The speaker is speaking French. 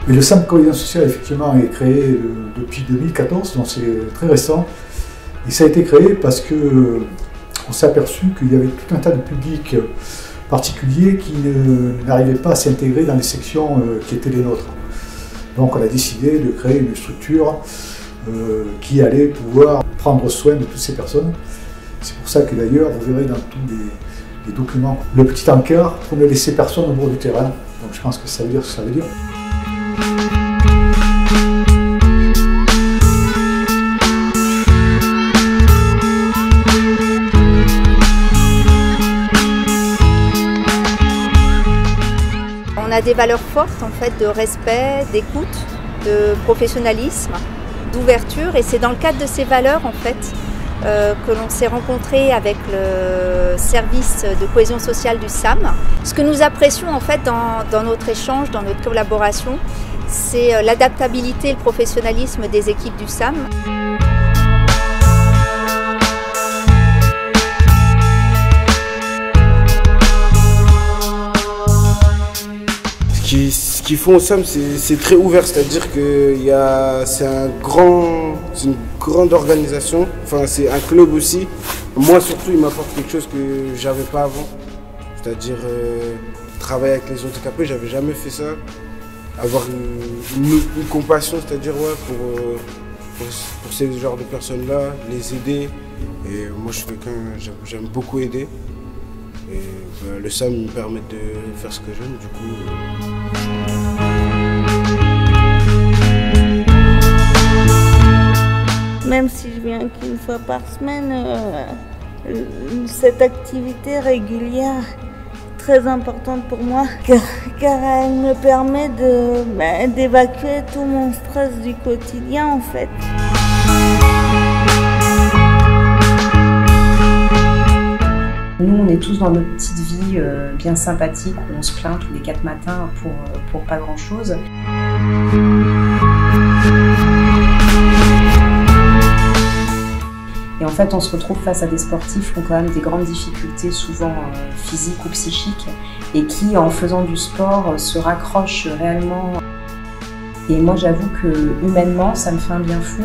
Et le SAM Cohésion Sociale, effectivement, est créé depuis 2014, donc c'est très récent. Et ça a été créé parce qu'on s'est aperçu qu'il y avait tout un tas de publics particuliers qui n'arrivaient pas à s'intégrer dans les sections qui étaient les nôtres. Donc on a décidé de créer une structure qui allait pouvoir prendre soin de toutes ces personnes. C'est pour ça que d'ailleurs, vous verrez dans tous les documents, le petit encart pour ne laisser personne au bord du terrain. Donc je pense que ça veut dire ce que ça veut dire. On a des valeurs fortes en fait de respect, d'écoute, de professionnalisme, d'ouverture, et c'est dans le cadre de ces valeurs en fait que l'on s'est rencontré avec le service de cohésion sociale du SAM. Ce que nous apprécions en fait dans notre échange, dans notre collaboration, c'est l'adaptabilité et le professionnalisme des équipes du SAM. Ce qu'ils font au SAM, c'est très ouvert, c'est-à-dire que c'est une grande organisation, enfin c'est un club aussi. Moi surtout, il m'apporte quelque chose que j'avais pas avant, c'est-à-dire travailler avec les handicapés, j'avais jamais fait ça. Avoir une compassion, c'est-à-dire ouais, pour ces genres de personnes-là, les aider. Et moi je suis quelqu'un, j'aime beaucoup aider. Et le SAM me permet de faire ce que j'aime, du coup. Même si je viens qu'une fois par semaine, cette activité régulière est très importante pour moi, car elle me permet d'évacuer tout mon stress du quotidien en fait. Nous, on est tous dans notre petite vie bien sympathique où on se plaint tous les 4 matins pour pas grand-chose. Et en fait, on se retrouve face à des sportifs qui ont quand même des grandes difficultés, souvent physiques ou psychiques, et qui, en faisant du sport, se raccrochent réellement. Et moi, j'avoue que humainement, ça me fait un bien fou.